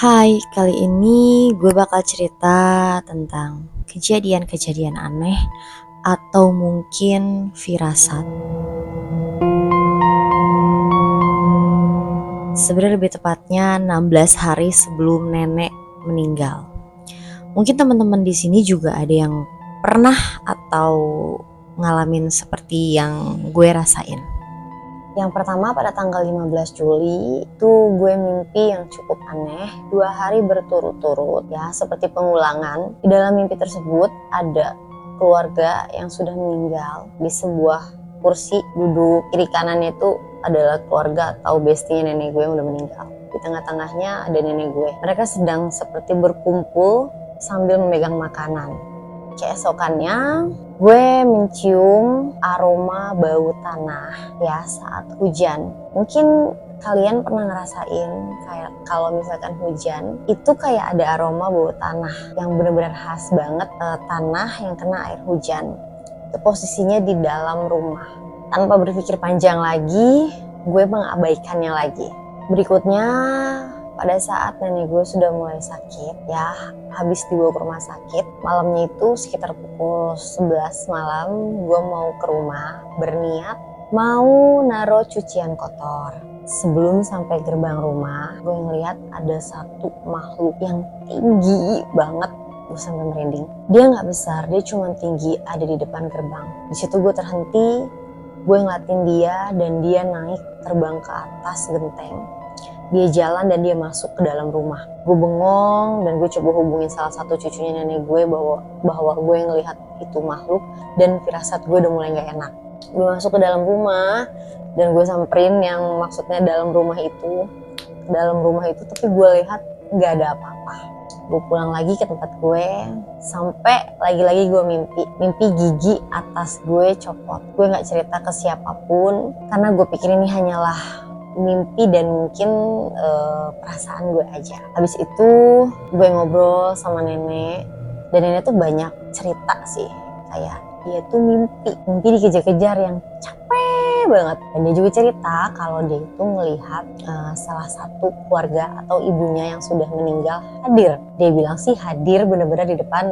Hai, kali ini gue bakal cerita tentang kejadian-kejadian aneh atau mungkin firasat. Sebenarnya lebih tepatnya 16 hari sebelum nenek meninggal. Mungkin teman-teman di sini juga ada yang pernah atau ngalamin seperti yang gue rasain. Yang pertama, pada tanggal 15 Juli itu gue mimpi yang cukup aneh 2 hari berturut-turut ya, seperti pengulangan. Di dalam mimpi tersebut ada keluarga yang sudah meninggal di sebuah kursi duduk. Kiri kanannya itu adalah keluarga atau bestinya nenek gue yang udah meninggal. Di tengah-tengahnya ada nenek gue. Mereka sedang seperti berkumpul sambil memegang makanan. Keesokannya gue mencium aroma bau tanah ya saat hujan. Mungkin kalian pernah ngerasain kayak kalau misalkan hujan itu kayak ada aroma bau tanah yang benar-benar khas banget, tanah yang kena air hujan. Itu posisinya di dalam rumah. Tanpa berpikir panjang lagi, gue mengabaikannya lagi. Berikutnya, pada saat nenek gue sudah mulai sakit ya, habis dibawa ke rumah sakit, malamnya itu sekitar pukul 11 malam gue mau ke rumah berniat mau naruh cucian kotor. Sebelum sampai gerbang rumah, gue ngeliat ada satu makhluk yang tinggi banget. Gue sampai merinding. Dia nggak besar, dia cuma tinggi, ada di depan gerbang. Di situ gue terhenti, gue ngeliatin dia dan dia naik terbang ke atas genteng. Dia jalan dan dia masuk ke dalam rumah. Gue bengong dan gue coba hubungin salah satu cucunya nenek gue bahwa gue ngelihat itu makhluk, dan firasat gue udah mulai gak enak. Gue masuk ke dalam rumah dan gue samperin yang maksudnya dalam rumah itu. Tapi gue lihat gak ada apa-apa. Gue pulang lagi ke tempat gue, sampai lagi-lagi gue mimpi gigi atas gue copot. Gue gak cerita ke siapapun karena gue pikir ini hanyalah mimpi dan mungkin perasaan gue aja. Habis itu gue ngobrol sama nenek, dan nenek tuh banyak cerita sih, kayak dia tuh mimpi dikejar-kejar yang capek banget. Dan dia juga cerita kalau dia itu melihat salah satu keluarga atau ibunya yang sudah meninggal hadir. Dia bilang sih hadir benar-benar di depan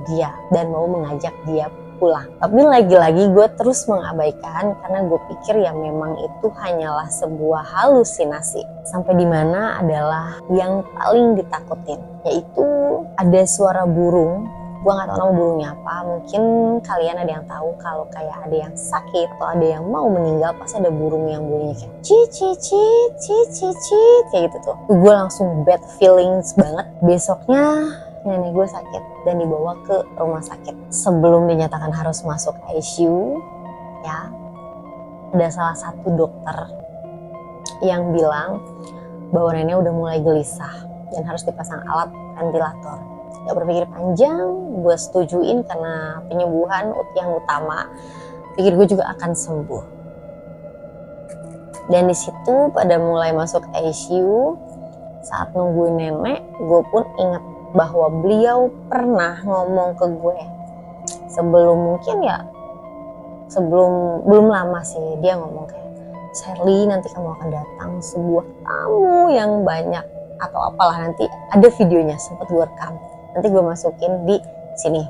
dia dan mau mengajak dia pulang. Tapi lagi-lagi gue terus mengabaikan karena gue pikir ya memang itu hanyalah sebuah halusinasi. Sampai di mana adalah yang paling ditakutin, yaitu ada suara burung. Gue gak tahu nama burungnya apa. Mungkin kalian ada yang tahu kalau kayak ada yang sakit atau ada yang mau meninggal, pasti ada burung yang bunyinya kayak cicit cicit cicit cicit kayak gitu tuh. Gue langsung bad feelings banget. Besoknya nenek gue sakit dan dibawa ke rumah sakit. Sebelum dinyatakan harus masuk ICU ya, ada salah satu dokter yang bilang bahwa nenek udah mulai gelisah dan harus dipasang alat ventilator. Gak berpikir panjang, gue setujuin karena penyembuhan yang utama. Pikir gue juga akan sembuh. Dan di situ pada mulai masuk ICU, saat nungguin nenek, gue pun inget bahwa beliau pernah ngomong ke gue belum lama sih, dia ngomong kayak, Sherly, nanti kamu akan datang sebuah tamu yang banyak atau apalah, nanti ada videonya, sempat gue rekam, nanti gue masukin di sini.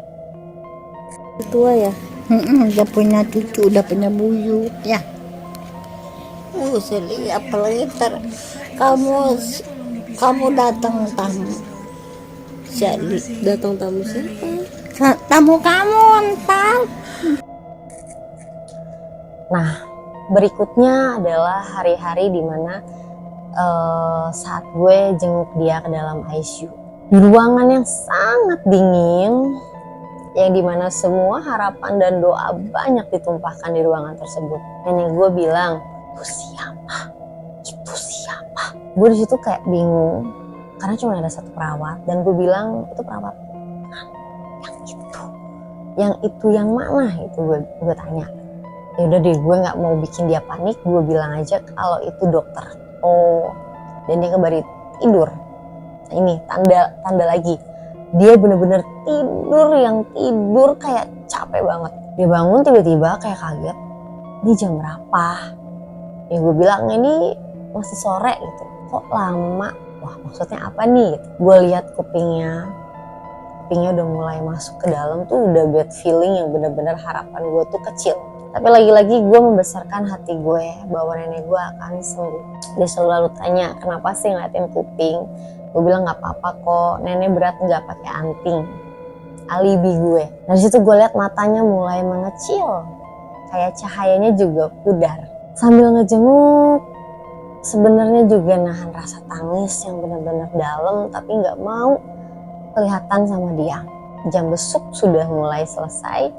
Tua ya, udah punya cucu, udah punya buyut ya. Sherly, apalagi kamu datang tamu. Sherly Datang tamu siapa? tamu kamu entar. Nah, berikutnya adalah hari-hari dimana saat gue jenguk dia ke dalam ICU di ruangan yang sangat dingin, yang dimana semua harapan dan doa banyak ditumpahkan di ruangan tersebut. Nenek gue bilang, itu siapa? Gue di situ kayak bingung karena cuma ada satu perawat, dan gue bilang, itu perawat yang itu yang mana? Itu gue tanya. Ya udah deh, gue nggak mau bikin dia panik, gue bilang aja kalau itu dokter. Oh, dan dia kembali tidur. Nah, ini tanda lagi, dia bener-bener tidur kayak capek banget. Dia bangun tiba-tiba kayak kaget, ini jam berapa? Ya gue bilang ini masih sore gitu. Kok lama? wah maksudnya apa nih? Gue lihat kupingnya udah mulai masuk ke dalam tuh, udah bad feeling yang bener-bener harapan gue tuh kecil. Tapi lagi-lagi gue membesarkan hati gue bahwa nenek gue akan sembuh. Dia selalu tanya, kenapa sih ngeliatin kuping? Gue bilang nggak apa-apa kok, nenek berat nggak pakai anting. Alibi gue. Dari situ gue lihat matanya mulai mengecil, kayak cahayanya juga pudar. Sambil ngejenguk, sebenarnya juga nahan rasa tangis yang benar-benar dalam, tapi nggak mau kelihatan sama dia. Jam besuk sudah mulai selesai,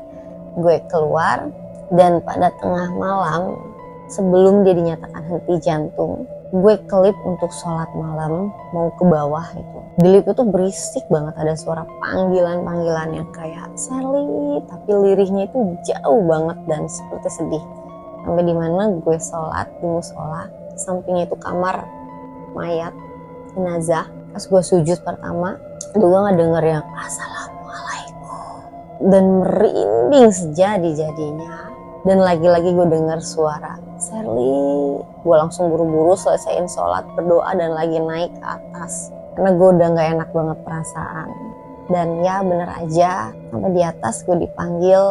gue keluar. Dan pada tengah malam, sebelum dia dinyatakan henti jantung, gue kelip untuk sholat malam, mau ke bawah itu. Di lift itu berisik banget, ada suara panggilan-panggilan yang kayak Sally, tapi lirihnya itu jauh banget dan seperti sedih. Sampai dimana gue sholat di musola, sampingnya itu kamar mayat, jenazah. Pas gue sujud pertama, gue gak denger yang Assalamualaikum. Dan merinding sejadi-jadinya. Dan lagi-lagi gue dengar suara Sally. Gue langsung buru-buru selesaiin sholat, berdoa dan lagi naik ke atas. Karena gue udah gak enak banget perasaan. Dan ya bener aja, sampai di atas gue dipanggil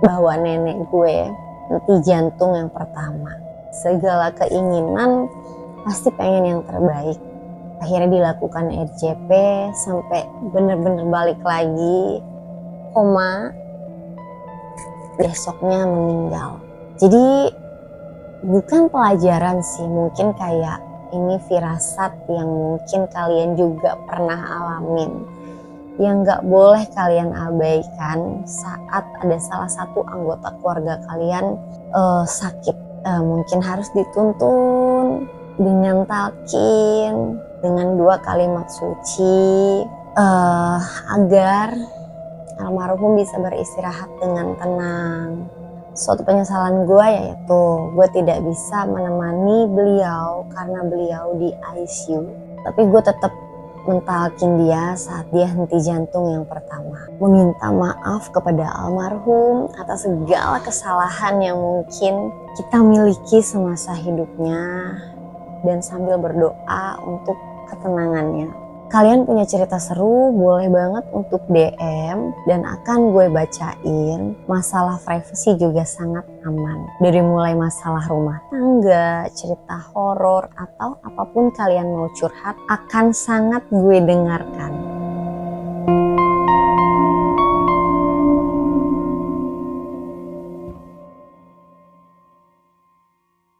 bahwa nenek gue henti jantung yang pertama. Segala keinginan pasti pengen yang terbaik. Akhirnya dilakukan RJP sampai bener-bener balik lagi, koma. Besoknya meninggal. Jadi bukan pelajaran sih, mungkin kayak ini firasat yang mungkin kalian juga pernah alamin, yang gak boleh kalian abaikan saat ada salah satu anggota keluarga kalian sakit. Mungkin harus dituntun dengan talqin, dengan 2 kalimat suci, agar almarhum bisa beristirahat dengan tenang. Suatu penyesalan gue yaitu gue tidak bisa menemani beliau karena beliau di ICU. Tapi gue tetap mentalkin dia saat dia henti jantung yang pertama. Meminta maaf kepada almarhum atas segala kesalahan yang mungkin kita miliki semasa hidupnya. Dan sambil berdoa untuk ketenangannya. Kalian punya cerita seru, boleh banget untuk DM dan akan gue bacain. Masalah privacy juga sangat aman. Dari mulai masalah rumah tangga, cerita horor, atau apapun kalian mau curhat, akan sangat gue dengarkan.